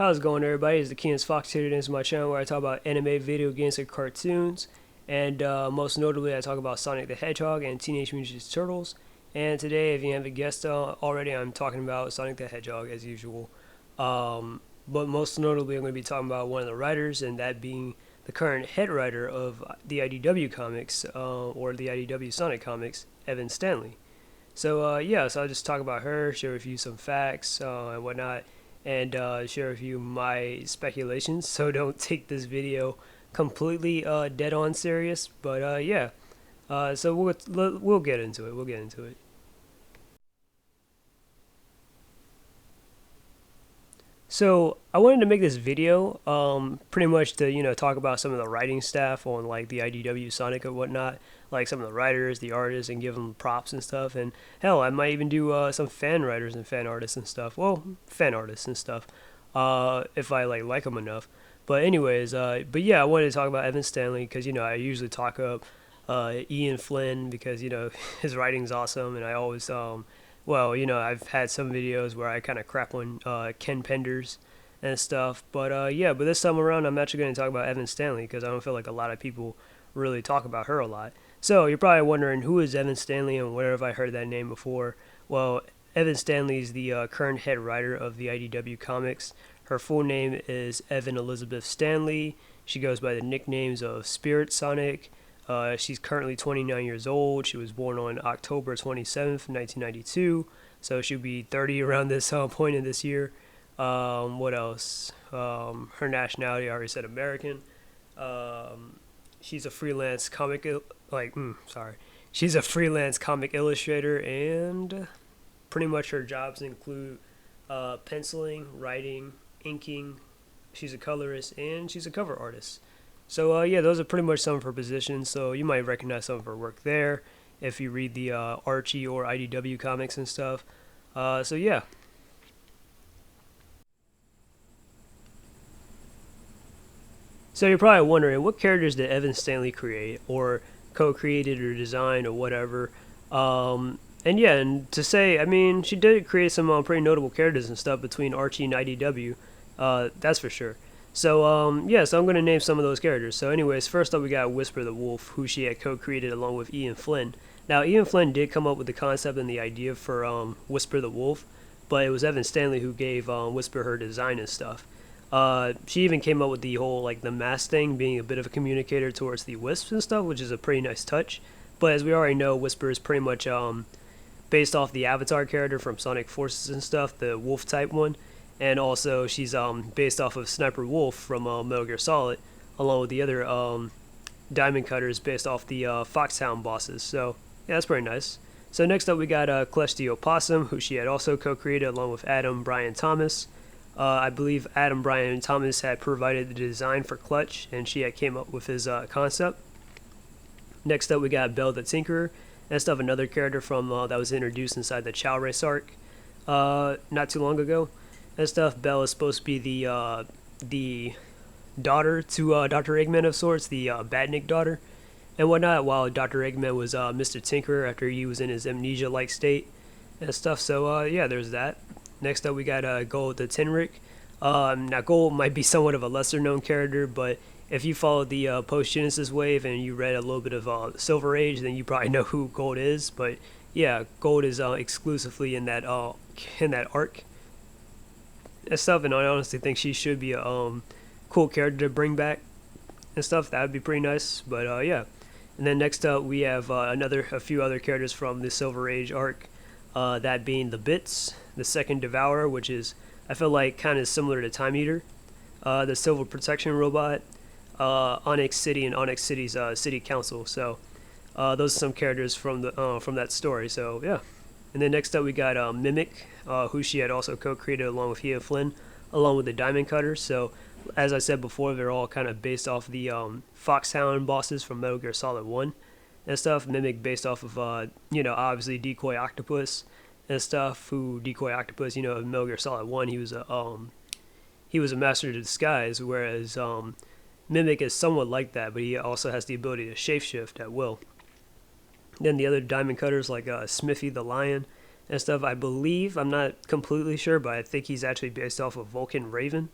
How's it going, everybody? It's the Keenest Fox here. This is my channel where I talk about anime, video games, and cartoons. And most notably, I talk about Sonic the Hedgehog and Teenage Mutant Ninja Turtles. And today, if you haven't guessed already, I'm talking about Sonic the Hedgehog as usual. But most notably, I'm going to be talking about one of the writers, and that being the current head writer of the IDW comics, or the IDW Sonic comics, Evan Stanley. So so I'll just talk about her, share with you some facts and whatnot, and share with you my speculations. So don't take this video completely dead on serious. But so we'll get into it. We'll get into it. So I wanted to make this video, pretty much to talk about some of the writing staff on like the IDW Sonic and whatnot, like some of the writers, the artists, and give them props and stuff. And hell, I might even do some fan writers and fan artists and stuff. Well, fan artists and stuff, if I like them enough. But anyways, but yeah, I wanted to talk about Evan Stanley because I usually talk up Ian Flynn because his writing's awesome, and I always I've had some videos where I kind of crap on Ken Penders and stuff. But but this time around, I'm actually going to talk about Evan Stanley because I don't feel like a lot of people really talk about her a lot. So you're probably wondering, who is Evan Stanley and where have I heard that name before? Well, Evan Stanley is the current head writer of the IDW comics. Her full name is Evan Elizabeth Stanley. She goes by the nicknames of Spirit Sonic. She's currently 29 years old. She was born on October 27th, 1992. So she'll be 30 around this point in this year. What else? Her nationality, I already said American. She's a freelance She's a freelance comic illustrator, and pretty much her jobs include penciling, writing, inking. She's a colorist, and she's a cover artist. So those are pretty much some of her positions. So you might recognize some of her work there if you read the Archie or IDW comics and stuff. So yeah. So you're probably wondering, what characters did Evan Stanley create, or co-created, or designed, or whatever? And to say, I mean, she did create some pretty notable characters and stuff between Archie and IDW. That's for sure. So so I'm going to name some of those characters. So anyways, first up we got Whisper the Wolf, who she had co-created along with Ian Flynn. Now, Ian Flynn did come up with the concept and the idea for Whisper the Wolf, but it was Evan Stanley who gave Whisper her design and stuff. She even came up with the whole, the mask thing, being a bit of a communicator towards the wisps and stuff, which is a pretty nice touch. But as we already know, Whisper is pretty much based off the Avatar character from Sonic Forces and stuff, the wolf type one. And also, she's based off of Sniper Wolf from Metal Gear Solid, along with the other diamond cutters based off the Foxhound bosses. So, yeah, that's pretty nice. So next up, we got Clutch the Opossum, who she had also co-created along with Adam Brian Thomas. I believe Adam Brian Thomas had provided the design for Clutch, and she had came up with his concept. Next up, we got Belle the Tinkerer. That's stuff, another character from that was introduced inside the Chow Race arc not too long ago. And stuff. Belle is supposed to be the daughter to Dr. Eggman of sorts, the Badnik daughter, and whatnot. While Dr. Eggman was Mr. Tinker after he was in his amnesia-like state and stuff. So there's that. Next up, we got Gold the Tinrick. Now, Gold might be somewhat of a lesser-known character, but if you follow the post-Genesis wave and you read a little bit of Silver Age, then you probably know who Gold is. But yeah, Gold is exclusively in that arc and stuff, and I honestly think she should be a cool character to bring back and stuff. That would be pretty nice. But and then next up we have a few other characters from the Silver Age arc, that being the Bits, the Second Devourer, which is, I feel like, kind of similar to Time Eater, the Silver Protection Robot, Onyx City, and Onyx City's City Council. So those are some characters from that story. So yeah. And then next up we got Mimic, who she had also co-created along with Ian Flynn, along with the Diamond Cutters. So as I said before, they're all kind of based off the Foxhound bosses from Metal Gear Solid 1 and stuff. Mimic based off of, obviously Decoy Octopus and stuff, who Decoy Octopus, in Metal Gear Solid 1, he was a master of disguise, whereas Mimic is somewhat like that, but he also has the ability to shapeshift at will. Then the other diamond cutters like Smithy the Lion and stuff, I believe, I'm not completely sure, but I think he's actually based off of Vulcan Raven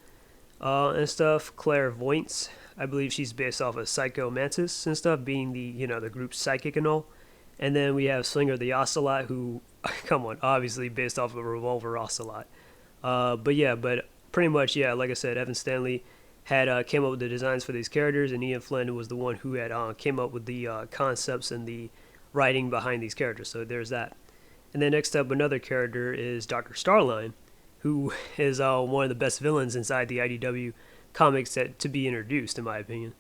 and stuff. Clairvoyance, I believe she's based off of Psycho Mantis and stuff, being the the group's psychic and all. And then we have Slinger the Ocelot, who, come on, obviously based off of Revolver Ocelot. But yeah, but pretty much, yeah, like I said, Evan Stanley had came up with the designs for these characters, and Ian Flynn was the one who had came up with the concepts and the writing behind these characters. So there's that. And then next up, another character is Dr. Starline, who is one of the best villains inside the IDW comics to be introduced, in my opinion.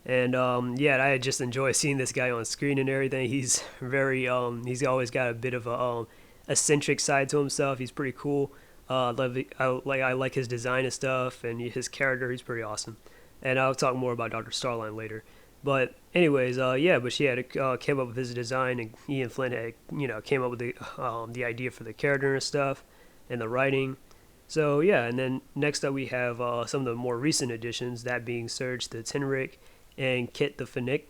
And yeah, I just enjoy seeing this guy on screen and everything. He's very he's always got a bit of a eccentric side to himself. He's pretty cool. I like his design and stuff, and his character. He's pretty awesome. And I'll talk more about Dr. Starline later. But anyways, yeah, but she had came up with his design, and Ian Flynn had came up with the idea for the character and stuff, and the writing. So yeah, and then next up we have some of the more recent additions, that being Surge the Tinrick and Kit the Finnick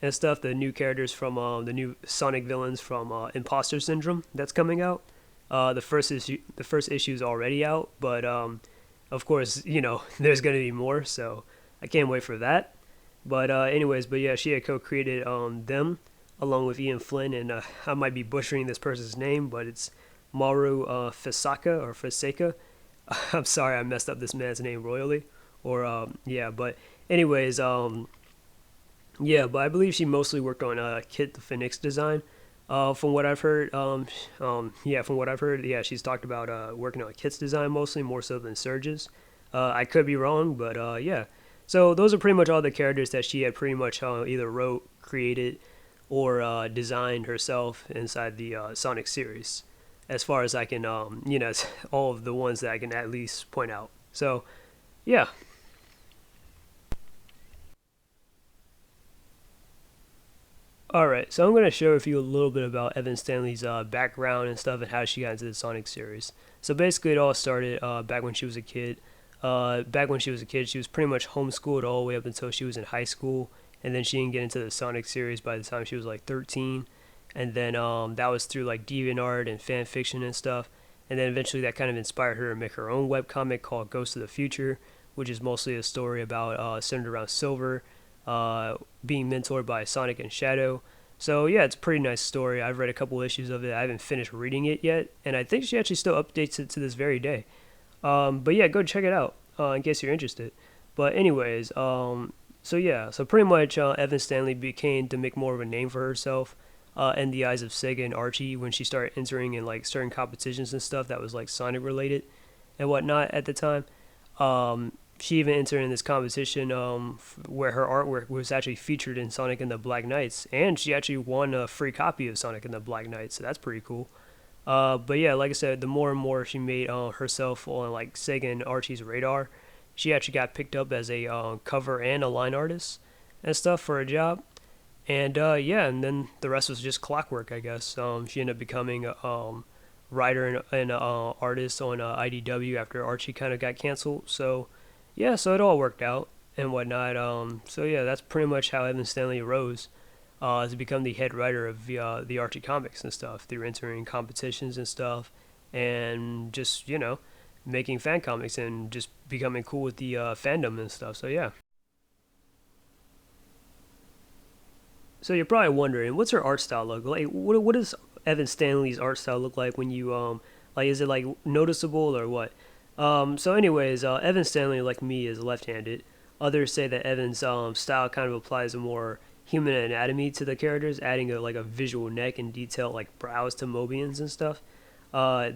and stuff. The new characters from the new Sonic villains from Imposter Syndrome that's coming out. The first issue is already out, but of course there's gonna be more, so I can't wait for that. But anyways, but yeah, she had co-created them along with Ian Flynn, and I might be butchering this person's name, but it's Maru Fasaka or Faseka. I'm sorry, I messed up this man's name royally. Or yeah, but anyways, yeah, but I believe she mostly worked on Kit the Phoenix design. From what I've heard, yeah, from what I've heard, yeah, she's talked about working on Kit's design mostly, more so than Surge's. I could be wrong, but yeah. So those are pretty much all the characters that she had pretty much either wrote, created, or designed herself inside the Sonic series. As far as I can, all of the ones that I can at least point out. So, yeah. Alright, so I'm going to share with you a little bit about Evan Stanley's background and stuff and how she got into the Sonic series. So basically it all started back when she was a kid. Back when she was a kid, she was pretty much homeschooled all the way up until she was in high school. And then she didn't get into the Sonic series by the time she was like 13. And then that was through like DeviantArt and fan fiction and stuff. And then eventually that kind of inspired her to make her own webcomic called Ghost of the Future, which is mostly a story about centered around Silver, being mentored by Sonic and Shadow. So yeah, it's a pretty nice story. I've read a couple issues of it. I haven't finished reading it yet, and I think she actually still updates it to this very day. But yeah, go check it out in case you're interested. But anyways, so yeah, so pretty much Evan Stanley became to make more of a name for herself in the eyes of Sega and Archie when she started entering in like certain competitions and stuff that was like Sonic related and whatnot at the time. She even entered in this competition where her artwork was actually featured in Sonic and the Black Knights, and she actually won a free copy of Sonic and the Black Knights, so that's pretty cool. But yeah, like I said, the more and more she made herself on like Sega and Archie's radar, she actually got picked up as a cover and a line artist and stuff for a job. And yeah, and then the rest was just clockwork, I guess. She ended up becoming a writer and artist on IDW after Archie kind of got canceled. So yeah, so it all worked out and whatnot. So yeah, that's pretty much how Evan Stanley rose to become the head writer of the Archie comics and stuff through entering competitions and stuff, and just making fan comics and just becoming cool with the fandom and stuff. So yeah. So you're probably wondering, what's her art style look like? What does Evan Stanley's art style look like when you like? Is it like noticeable or what? So anyways, Evan Stanley, like me, is left-handed. Others say that Evan's style kind of applies a more human anatomy to the characters, adding like a visual neck and detailed like brows to Mobians and stuff.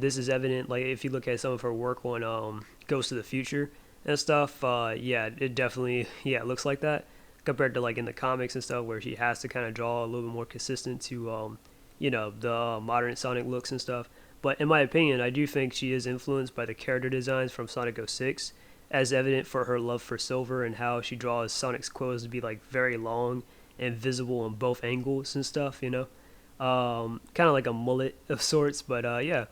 This is evident like if you look at some of her work on Ghost of the Future and stuff. Yeah, it definitely it looks like that compared to like in the comics and stuff where she has to kind of draw a little bit more consistent to the modern Sonic looks and stuff. But in my opinion, I do think she is influenced by the character designs from Sonic 06, as evident for her love for Silver and how she draws Sonic's clothes to be like very long and visible on both angles and stuff. Kind of like a mullet of sorts. But yeah,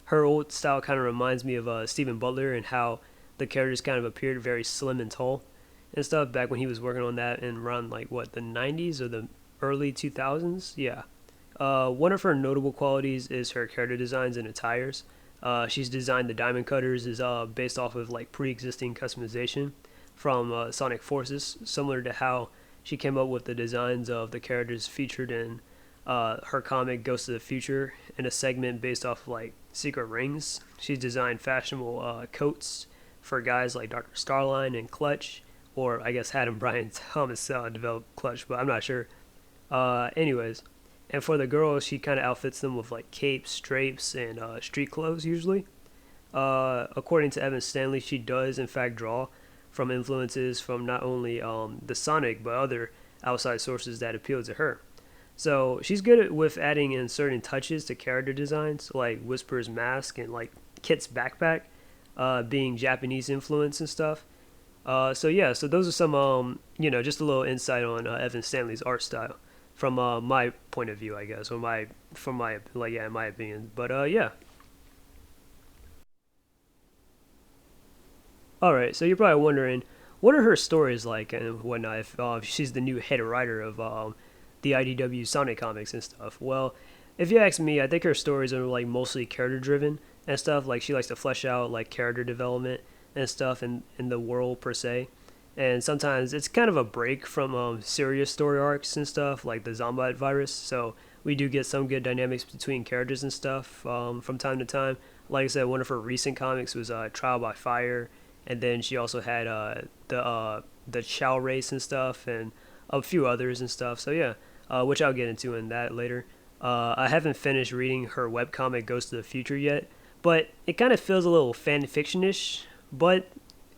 her old style kind of reminds me of Stephen Butler and how the characters kind of appeared very slim and tall and stuff back when he was working on that in around like what, the 90s or the early 2000s. Yeah. One of her notable qualities is her character designs and attires. She's designed the diamond cutters is based off of like pre-existing customization from Sonic Forces, similar to how she came up with the designs of the characters featured in her comic Ghost of the Future in a segment based off of, like secret rings. She's designed fashionable coats for guys like Dr. Starline and Clutch, or I guess Adam Bryan Thomas developed Clutch, but I'm not sure. Anyways, and for the girls, she kind of outfits them with like capes, drapes, and street clothes usually. According to Evan Stanley, she does in fact draw from influences from not only the Sonic but other outside sources that appeal to her. So she's good with adding in certain touches to character designs, like Whisper's mask and like Kit's backpack, being Japanese influence and stuff. So yeah, so those are some just a little insight on Evan Stanley's art style from my point of view, I guess, or my from my like yeah, in my opinion. But yeah. All right, so you're probably wondering, what are her stories like and whatnot? If she's the new head writer of the IDW Sonic comics and stuff. Well, if you ask me, I think her stories are like mostly character driven and stuff. Like she likes to flesh out like character development and stuff in the world per se. And sometimes it's kind of a break from serious story arcs and stuff like the Zombot virus. So we do get some good dynamics between characters and stuff from time to time. Like I said, one of her recent comics was Trial by Fire, and then she also had the Chow race and stuff, and a few others and stuff. So yeah, which I'll get into in that later. I haven't finished reading her webcomic Ghost of the Future yet, but it kind of feels a little fan fiction-ish, but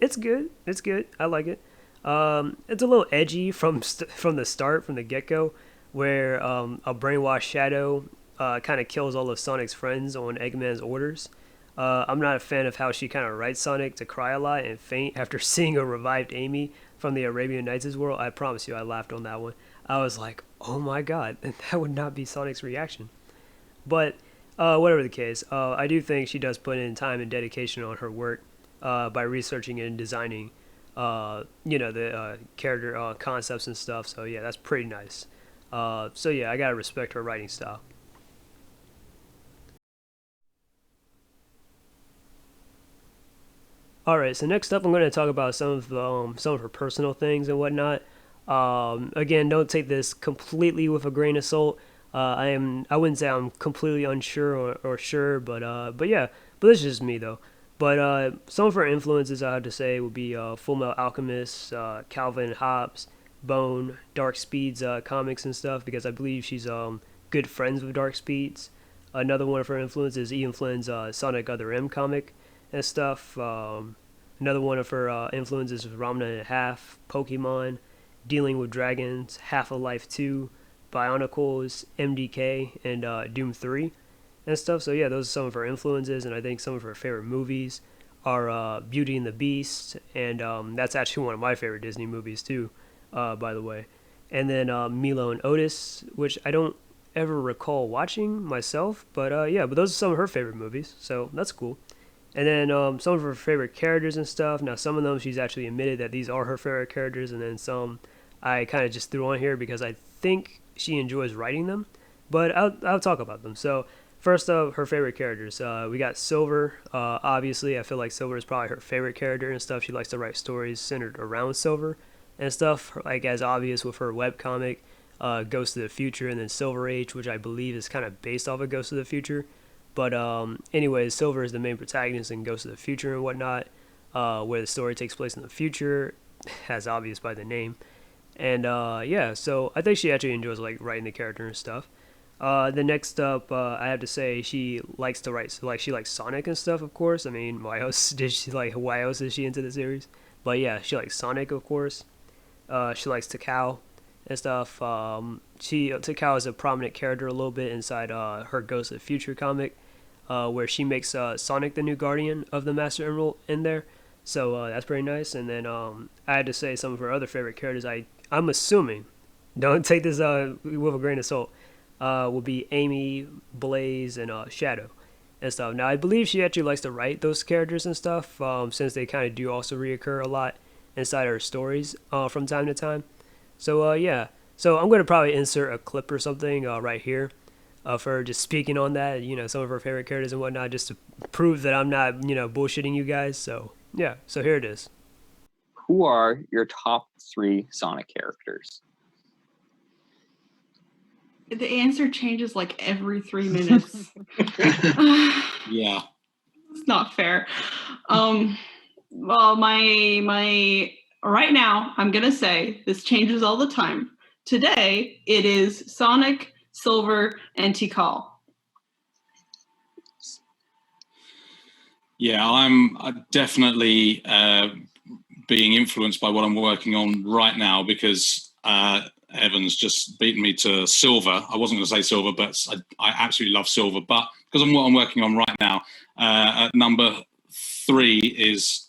it's good. It's good. I like it. It's a little edgy from the start, from the get-go, where a brainwashed Shadow kind of kills all of Sonic's friends on Eggman's orders. I'm not a fan of how she kind of writes Sonic to cry a lot and faint after seeing a revived Amy from the Arabian Nights' world. I promise you, I laughed on that one. I was like, oh my god, that would not be Sonic's reaction. But whatever the case, I do think she does put in time and dedication on her work by researching and designing, the character concepts and stuff. So yeah, that's pretty nice. So yeah, I gotta respect her writing style. All right, so next up, I'm going to talk about some of her personal things and whatnot. Again, don't take this completely with a grain of salt. I wouldn't say I'm completely unsure or sure, but yeah, but this is just me though. But some of her influences, I have to say, would be Full Metal Alchemist, Calvin and Hobbes, Bone, Dark Speeds comics and stuff, because I believe she's good friends with Dark Speeds. Another one of her influences is Ian Flynn's Sonic Other M comic and stuff. Another one of her influences is Ramna and a Half, Pokemon, Dealing with Dragons, Half a Life 2, Bionicles, MDK, and Doom 3 and stuff. So yeah, those are some of her influences, and I think some of her favorite movies are Beauty and the Beast, and that's actually one of my favorite Disney movies too, by the way. And then Milo and Otis, which I don't ever recall watching myself, but yeah, but those are some of her favorite movies, so that's cool. And then some of her favorite characters and stuff. Now, some of them she's actually admitted that these are her favorite characters, and then some I kind of just threw on here because I think she enjoys writing them. But I'll talk about them. So, first up, her favorite characters. We got Silver. Obviously, I feel like Silver is probably her favorite character and stuff. She likes to write stories centered around Silver and stuff, like as obvious with her webcomic, Ghost of the Future, and then Silver Age, which I believe is kind of based off of Ghost of the Future. But anyways, Silver is the main protagonist in Ghost of the Future and whatnot, where the story takes place in the future, as obvious by the name. And yeah, so I think she actually enjoys like writing the character and stuff. The next up, I have to say she likes to write, like she likes Sonic and stuff, of course. I mean, why else did she like? Why else is she into the series? But yeah, she likes Sonic, of course. She likes Takao and stuff. Takao is a prominent character a little bit inside her Ghost of the Future comic, where she makes Sonic the new guardian of the Master Emerald in there. So that's pretty nice. And then I had to say some of her other favorite characters. I'm assuming, don't take this with a grain of salt, will be Amy, Blaze, and Shadow and stuff. Now I believe she actually likes to write those characters and stuff, since they kind of do also reoccur a lot inside her stories from time to time. So yeah, so I'm gonna probably insert a clip or something right here of her just speaking on that, some of her favorite characters and whatnot, just to prove that I'm not, bullshitting you guys. So yeah, so here it is. Who are your top 3 Sonic characters? The answer changes like every 3 minutes. Yeah. It's not fair. Well, my right now, I'm gonna say this changes all the time. Today, it is Sonic, Silver, and Tikal. Yeah, I'm definitely being influenced by what I'm working on right now, because Evan's just beaten me to Silver. I wasn't going to say Silver, but I absolutely love Silver. But because of what I'm working on right now, at number 3 is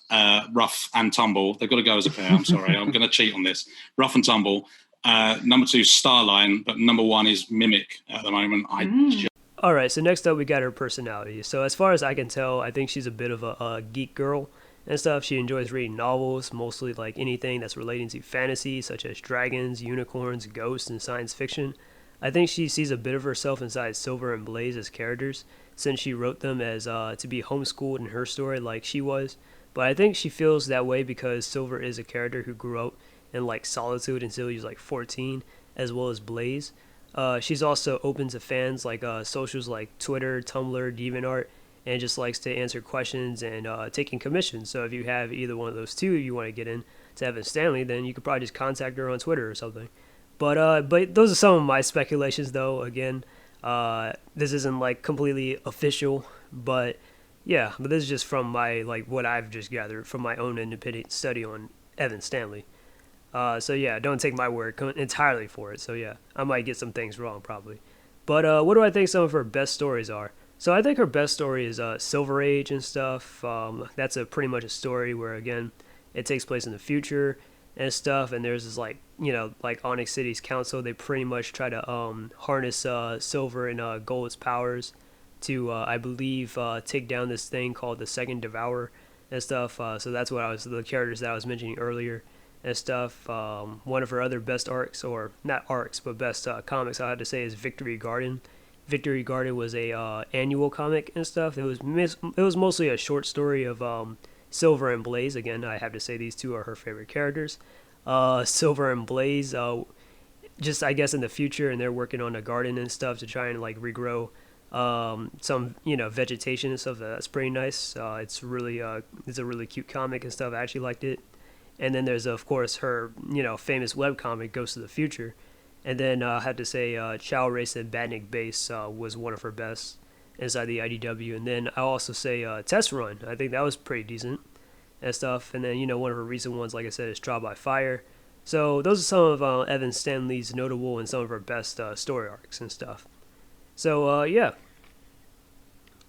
Rough and Tumble. They've got to go as a pair. I'm sorry. I'm going to cheat on this. Rough and Tumble. Number 2 is Starline, but number 1 is Mimic at the moment. All right, so next up we got her personality. So as far as I can tell, I think she's a bit of a geek girl and stuff. She enjoys reading novels, mostly like anything that's relating to fantasy, such as dragons, unicorns, ghosts, and science fiction. I think she sees a bit of herself inside Silver and Blaze as characters, since she wrote them as to be homeschooled in her story like she was. But I think she feels that way because Silver is a character who grew up in like solitude until he was like 14, as well as Blaze. She's also open to fans like socials like Twitter, Tumblr, DeviantArt, and just likes to answer questions and taking commissions. So if you have either one of those two you want to get in to Evan Stanley, then you could probably just contact her on Twitter or something. But those are some of my speculations, though. Again, this isn't like completely official, but yeah, but this is just from my like what I've just gathered from my own independent study on Evan Stanley. So yeah, don't take my word entirely for it. So yeah, I might get some things wrong probably. But what do I think some of her best stories are? So I think her best story is Silver Age and stuff. That's pretty much a story where, again, it takes place in the future and stuff. And there's this like Onyx City's council. They pretty much try to harness Silver and Gold's powers to, I believe, take down this thing called the Second Devourer and stuff. So that's what the characters that I was mentioning earlier and stuff. One of her other best arcs, or not arcs, but best comics, I had to say, is Victory Garden. Victory Garden was a annual comic and stuff. It was mostly a short story of Silver and Blaze. Again, I have to say these two are her favorite characters. Silver and Blaze, just I guess in the future, and they're working on a garden and stuff to try and like regrow some vegetation and stuff. That's pretty nice. It's a really cute comic and stuff. I actually liked it. And then there's of course her famous webcomic Ghost of the Future. And then I had to say Chow Race and Badnik Base was one of her best inside the IDW. And then I'll also say Test Run. I think that was pretty decent and stuff. And then, one of her recent ones, like I said, is Trial by Fire. So those are some of Evan Stanley's notable and some of her best story arcs and stuff. So, yeah.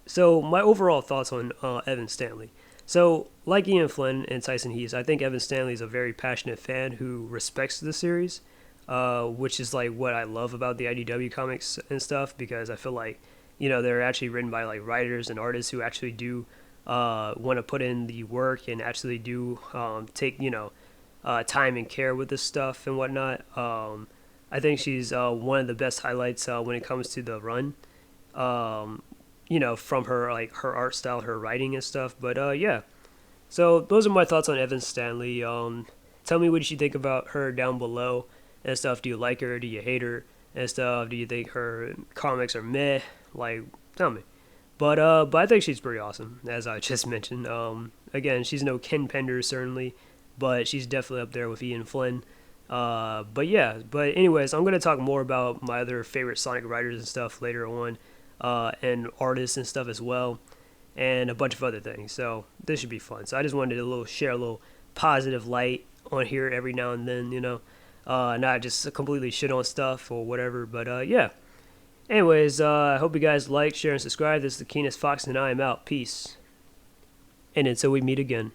So my overall thoughts on Evan Stanley. So, like Ian Flynn and Tyson Heese, I think Evan Stanley is a very passionate fan who respects the series. Which is like what I love about the IDW comics and stuff, because I feel like, they're actually written by like writers and artists who actually do want to put in the work and actually do take, time and care with this stuff and whatnot. I think she's one of the best highlights when it comes to the run, from her, like her art style, her writing and stuff. But yeah, so those are my thoughts on Evan Stanley. Tell me what you think about her down below and stuff. Do you like her? Do you hate her and stuff? Do you think her comics are meh? Like, tell me. But I think she's pretty awesome, as I just mentioned. Again, she's no Ken Pender certainly, but she's definitely up there with Ian Flynn. But yeah, but anyways, I'm gonna talk more about my other favorite Sonic writers and stuff later on, and artists and stuff as well, and a bunch of other things. So this should be fun. So I just wanted to share a little positive light on here every now and then, not just completely shit on stuff or whatever, but yeah. Anyways, I hope you guys like, share, and subscribe. This is the Keenest Fox, and I am out. Peace. And until we meet again.